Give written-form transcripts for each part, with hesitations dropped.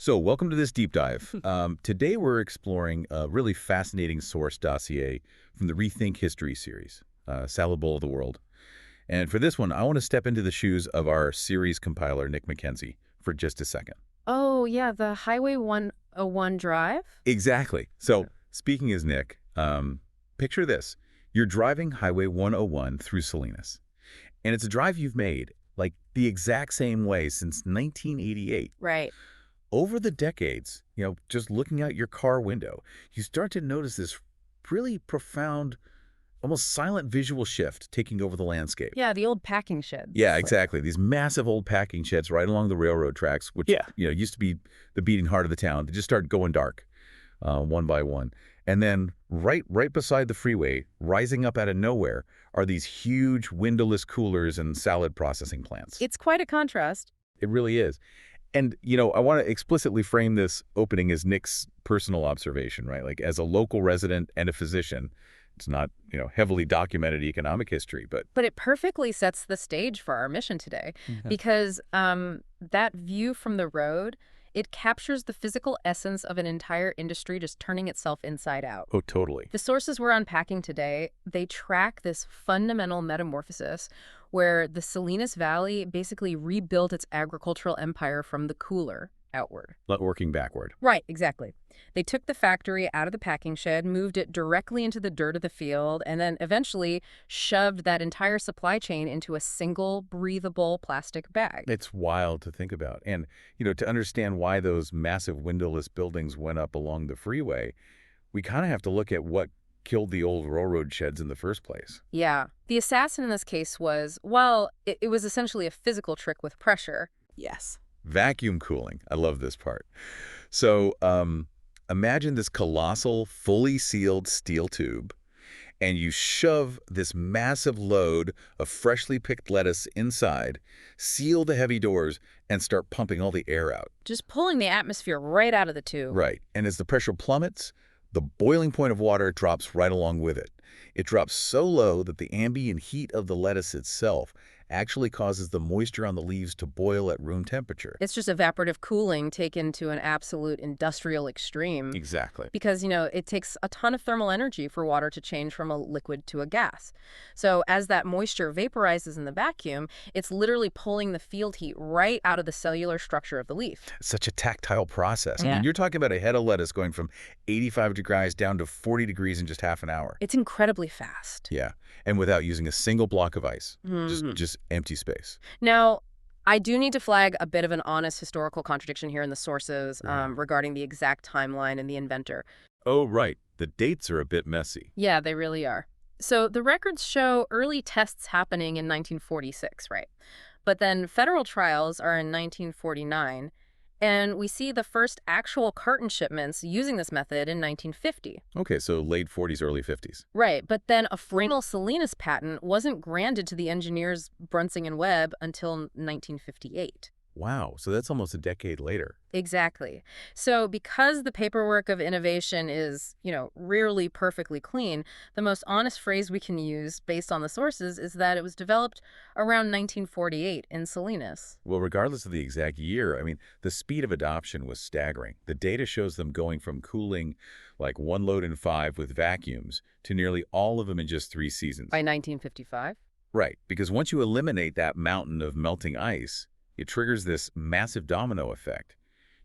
So, welcome to this deep dive. Today, we're exploring a really fascinating source dossier from the Rethink History series, Salad Bowl of the World. And for this one, I want to step into the shoes of our series compiler, Nick McKenzie, for just a second. Oh, yeah, the Highway 101 drive? Exactly. So, speaking as Nick, picture this. You're driving Highway 101 through Salinas, and it's a drive you've made, like, the exact same way since 1988. Right. Over the decades, just looking out your car window, you start to notice this really profound, almost silent visual shift taking over the landscape. Yeah, the old packing sheds. Yeah, exactly. These massive old packing sheds right along the railroad tracks, which used to be the beating heart of the town. They just start going dark, one by one. And then right beside the freeway, rising up out of nowhere, are these huge windowless coolers and salad processing plants. It's quite a contrast. It really is. And, I want to explicitly frame this opening as Nick's personal observation, right? Like, as a local resident and a physician, it's not, heavily documented economic history, but... But it perfectly sets the stage for our mission today, because that view from the road, it captures the physical essence of an entire industry just turning itself inside out. Oh, totally. The sources we're unpacking today, they track this fundamental metamorphosis where the Salinas Valley basically rebuilt its agricultural empire from the cooler outward. Working backward. Right, exactly. They took the factory out of the packing shed, moved it directly into the dirt of the field, and then eventually shoved that entire supply chain into a single breathable plastic bag. It's wild to think about. And, to understand why those massive windowless buildings went up along the freeway, we kind of have to look at what killed the old railroad sheds in the first place. Yeah. The assassin in this case was, well, it was essentially a physical trick with pressure. Yes. Vacuum cooling. I love this part. So imagine this colossal, fully sealed steel tube, and you shove this massive load of freshly picked lettuce inside, seal the heavy doors, and start pumping all the air out. Just pulling the atmosphere right out of the tube. Right. And as the pressure plummets, the boiling point of water drops right along with it. It drops so low that the ambient heat of the lettuce itself actually causes the moisture on the leaves to boil at room temperature. It's just evaporative cooling taken to an absolute industrial extreme. Exactly. Because, it takes a ton of thermal energy for water to change from a liquid to a gas. So as that moisture vaporizes in the vacuum, it's literally pulling the field heat right out of the cellular structure of the leaf. Such a tactile process. Yeah. I mean, you're talking about a head of lettuce going from 85 degrees down to 40 degrees in just half an hour. It's incredibly fast. Yeah, and without using a single block of ice. Just empty space. Now, I do need to flag a bit of an honest historical contradiction here in the sources regarding the exact timeline and the inventor. Oh, right. The dates are a bit messy. Yeah, they really are. So the records show early tests happening in 1946, right? But then federal trials are in 1949, and we see the first actual carton shipments using this method in 1950. Okay, so late 40s, early 50s. Right, but then a final Salinas patent wasn't granted to the engineers Brunsing and Webb until 1958. Wow, so that's almost a decade later. Exactly. So because the paperwork of innovation is, rarely perfectly clean, the most honest phrase we can use based on the sources is that it was developed around 1948 in Salinas. Well, regardless of the exact year, I mean, the speed of adoption was staggering. The data shows them going from cooling like one load in 5 with vacuums to nearly all of them in just 3 seasons. By 1955? Right, because once you eliminate that mountain of melting ice, it triggers this massive domino effect.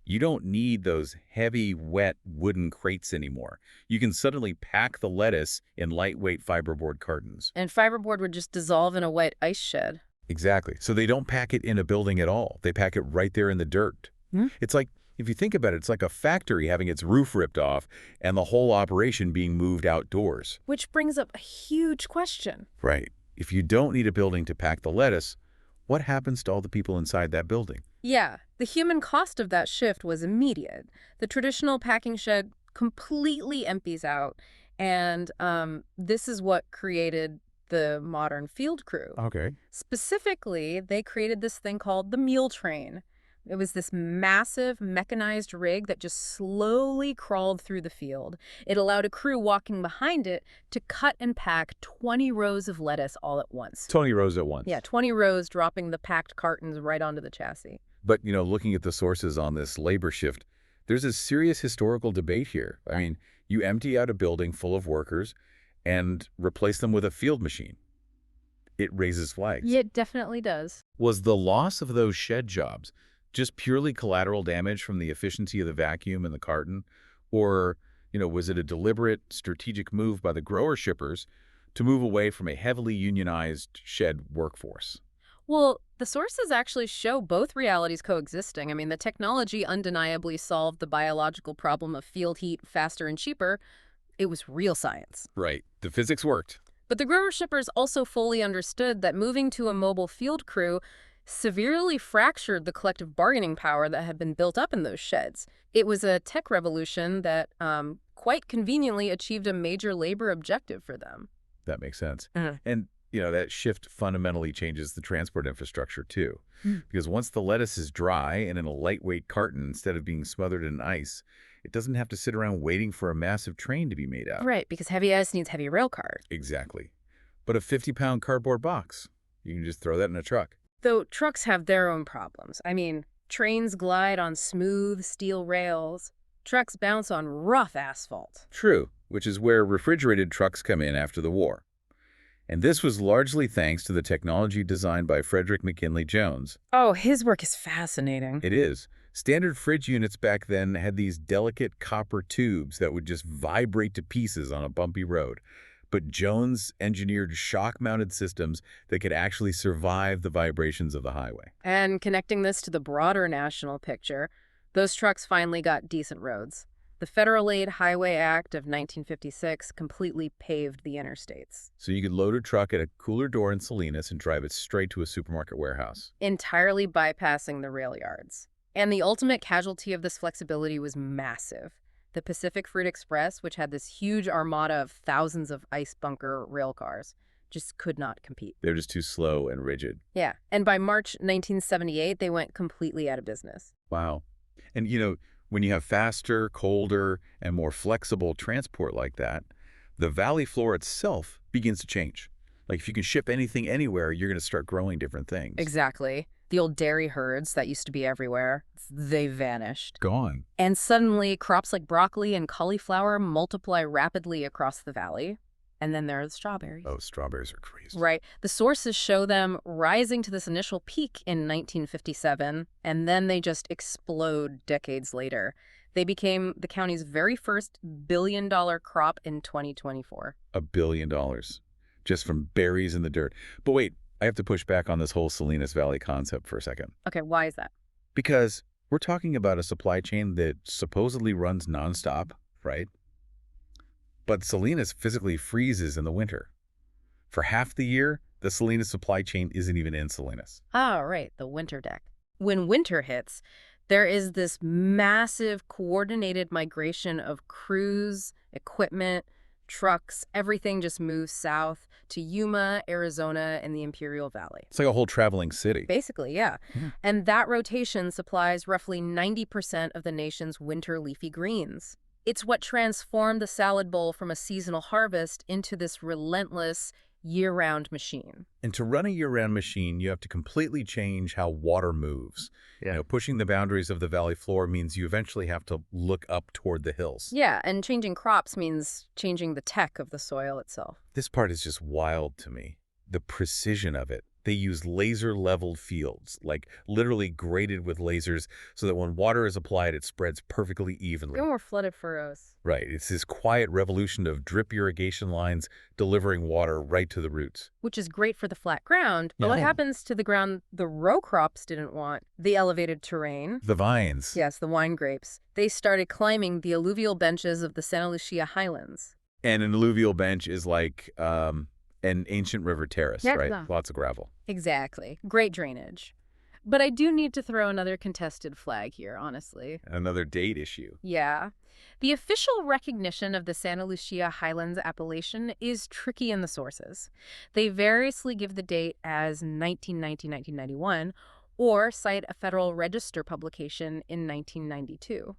You don't need those heavy, wet wooden crates anymore. You can suddenly pack the lettuce in lightweight fiberboard cartons. And fiberboard would just dissolve in a wet ice shed. Exactly. So they don't pack it in a building at all. They pack it right there in the dirt. It's like, if you think about it, it's like a factory having its roof ripped off and the whole operation being moved outdoors. Which brings up a huge question. Right. If you don't need a building to pack the lettuce, what happens to all the people inside that building? Yeah, the human cost of that shift was immediate. The traditional packing shed completely empties out, and this is what created the modern field crew. Okay. Specifically, they created this thing called the mule train. It was this massive mechanized rig that just slowly crawled through the field. It allowed a crew walking behind it to cut and pack 20 rows of lettuce all at once. 20 rows at once. Yeah, 20 rows dropping the packed cartons right onto the chassis. But, looking at the sources on this labor shift, There's a serious historical debate here. I mean, you empty out a building full of workers and replace them with a field machine. It raises flags. Yeah, it definitely does. Was the loss of those shed jobs just purely collateral damage from the efficiency of the vacuum and the carton? Or, was it a deliberate, strategic move by the grower shippers to move away from a heavily unionized shed workforce? Well, the sources actually show both realities coexisting. I mean, the technology undeniably solved the biological problem of field heat faster and cheaper. It was real science. Right. The physics worked. But the grower shippers also fully understood that moving to a mobile field crew severely fractured the collective bargaining power that had been built up in those sheds. It was a tech revolution that quite conveniently achieved a major labor objective for them. That makes sense. Mhm. And, that shift fundamentally changes the transport infrastructure, too. Because once the lettuce is dry and in a lightweight carton instead of being smothered in ice, it doesn't have to sit around waiting for a massive train to be made out. Right, because heavy ice needs heavy rail car. Exactly. But a 50-pound cardboard box, you can just throw that in a truck. Though trucks have their own problems. I mean, trains glide on smooth steel rails. Trucks bounce on rough asphalt. True, which is where refrigerated trucks come in after the war. And this was largely thanks to the technology designed by Frederick McKinley Jones. Oh, his work is fascinating. It is. Standard fridge units back then had these delicate copper tubes that would just vibrate to pieces on a bumpy road. But Jones engineered shock-mounted systems that could actually survive the vibrations of the highway. And connecting this to the broader national picture, those trucks finally got decent roads. The Federal Aid Highway Act of 1956 completely paved the interstates, So you could load a truck at a cooler door in Salinas and drive it straight to a supermarket warehouse. entirely bypassing the rail yards. And the ultimate casualty of this flexibility was massive. The Pacific Fruit Express, which had this huge armada of thousands of ice bunker rail cars, just could not compete. They're just too slow and rigid. Yeah, and by March 1978, they went completely out of business. Wow. And, when you have faster, colder, and more flexible transport like that, the valley floor itself begins to change. Like if you can ship anything anywhere, you're going to start growing different things. Exactly. The old dairy herds that used to be everywhere, they vanished. Gone. And suddenly, crops like broccoli and cauliflower multiply rapidly across the valley. And then there are the strawberries. Oh, strawberries are crazy. Right. The sources show them rising to this initial peak in 1957, and then they just explode decades later. They became the county's very first billion-dollar crop in 2024. $1 billion. Just from berries in the dirt. But wait, I have to push back on this whole Salinas Valley concept for a second. Okay, why is that? Because we're talking about a supply chain that supposedly runs nonstop, right? But Salinas physically freezes in the winter. For half the year, the Salinas supply chain isn't even in Salinas. Ah, right, the winter deck. When winter hits, there is this massive coordinated migration of crews, equipment, trucks, everything just moves south to Yuma, Arizona, and the Imperial Valley. It's like a whole traveling city. Basically, yeah. And that rotation supplies roughly 90% of the nation's winter leafy greens. It's what transformed the salad bowl from a seasonal harvest into this relentless, year-round machine. And to run a year-round machine, you have to completely change how water moves. Pushing the boundaries of the valley floor means you eventually have to look up toward the hills. Yeah, and changing crops means changing the tech of the soil itself. This part is just wild to me. The precision of it. They use laser-leveled fields, like literally graded with lasers, so that when water is applied, it spreads perfectly evenly. No more flooded furrows. Right. It's this quiet revolution of drip irrigation lines delivering water right to the roots. Which is great for the flat ground, but what Yeah. happens to the ground the row crops didn't want? The elevated terrain. The vines. Yes, the wine grapes. They started climbing the alluvial benches of the Santa Lucia Highlands. And an alluvial bench is like an ancient river terrace, Yeah. right? Lots of gravel. Exactly. Great drainage. But I do need to throw another contested flag here, honestly. Another date issue. Yeah. The official recognition of the Santa Lucia Highlands appellation is tricky in the sources. They variously give the date as 1990-1991 or cite a Federal Register publication in 1992.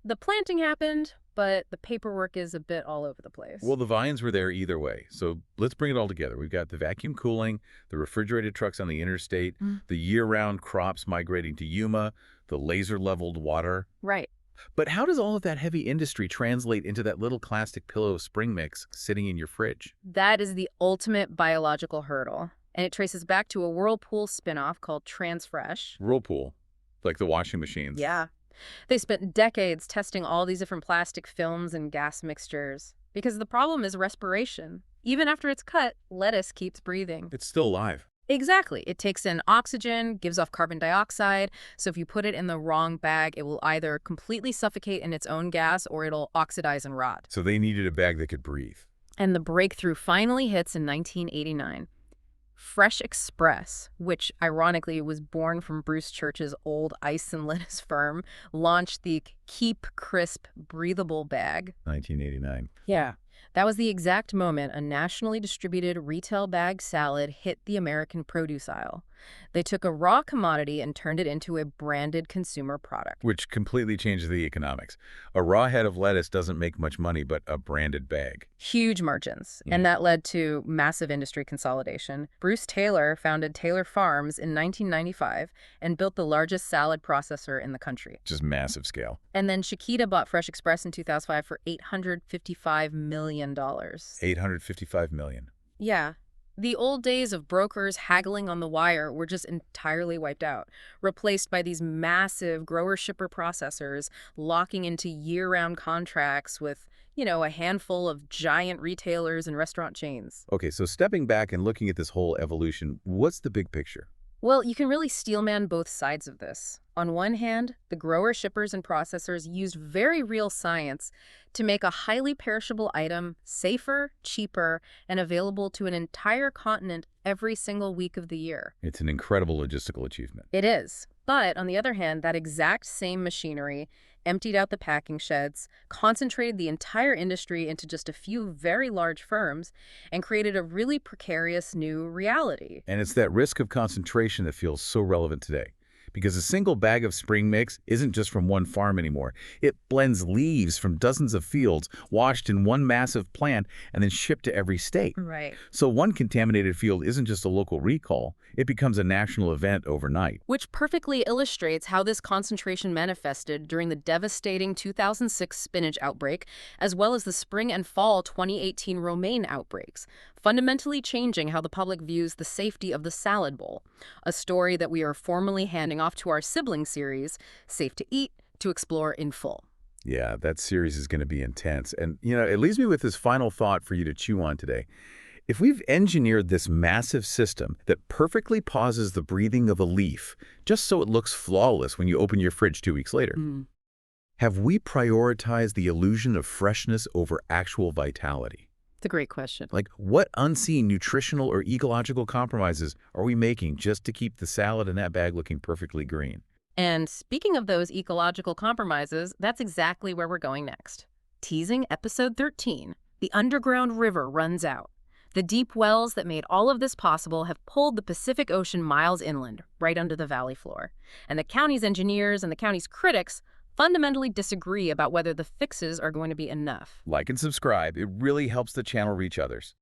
The planting happened, but the paperwork is a bit all over the place. Well, the vines were there either way. So let's bring it all together. We've got the vacuum cooling, the refrigerated trucks on the interstate, the year-round crops migrating to Yuma, the laser-leveled water. Right. But how does all of that heavy industry translate into that little plastic pillow of spring mix sitting in your fridge? That is the ultimate biological hurdle, and it traces back to a Whirlpool spinoff called Transfresh. Whirlpool, like the washing machines. Yeah. They spent decades testing all these different plastic films and gas mixtures. Because the problem is respiration. Even after it's cut, lettuce keeps breathing. It's still alive. Exactly. It takes in oxygen, gives off carbon dioxide. So if you put it in the wrong bag, it will either completely suffocate in its own gas or it'll oxidize and rot. So they needed a bag that could breathe. And the breakthrough finally hits in 1989. Fresh Express, which ironically was born from Bruce Church's old ice and lettuce firm, launched the Keep Crisp breathable bag. 1989. Yeah. That was the exact moment a nationally distributed retail bag salad hit the American produce aisle. They took a raw commodity and turned it into a branded consumer product. Which completely changed the economics. A raw head of lettuce doesn't make much money, but a branded bag. Huge margins, Yeah. and that led to massive industry consolidation. Bruce Taylor founded Taylor Farms in 1995 and built the largest salad processor in the country. Just massive scale. And then Chiquita bought Fresh Express in 2005 for $855 million. $855 million. Yeah. The old days of brokers haggling on the wire were just entirely wiped out, replaced by these massive grower-shipper processors locking into year-round contracts with, a handful of giant retailers and restaurant chains. Okay, so stepping back and looking at this whole evolution, what's the big picture? Well, you can really steelman both sides of this. On one hand, the grower, shippers, and processors used very real science to make a highly perishable item safer, cheaper, and available to an entire continent every single week of the year. It's an incredible logistical achievement. It is. But on the other hand, that exact same machinery emptied out the packing sheds, concentrated the entire industry into just a few very large firms, and created a really precarious new reality. And it's that risk of concentration that feels so relevant today. Because a single bag of spring mix isn't just from one farm anymore. It blends leaves from dozens of fields, washed in one massive plant, and then shipped to every state. Right. So one contaminated field isn't just a local recall. It becomes a national event overnight. Which perfectly illustrates how this concentration manifested during the devastating 2006 spinach outbreak, as well as the spring and fall 2018 romaine outbreaks, fundamentally changing how the public views the safety of the salad bowl, a story that we are formally handing off to our sibling series, Safe to Eat, to explore in full. Yeah, that series is going to be intense. And, it leaves me with this final thought for you to chew on today. If we've engineered this massive system that perfectly pauses the breathing of a leaf, just so it looks flawless when you open your fridge 2 weeks later, have we prioritized the illusion of freshness over actual vitality? It's a great question. Like, what unseen nutritional or ecological compromises are we making just to keep the salad in that bag looking perfectly green? And speaking of those ecological compromises, that's exactly where we're going next. Teasing episode 13, the underground river runs out. The deep wells that made all of this possible have pulled the Pacific Ocean miles inland, right under the valley floor. And the county's engineers and the county's critics fundamentally disagree about whether the fixes are going to be enough. Like and subscribe. It really helps the channel reach others.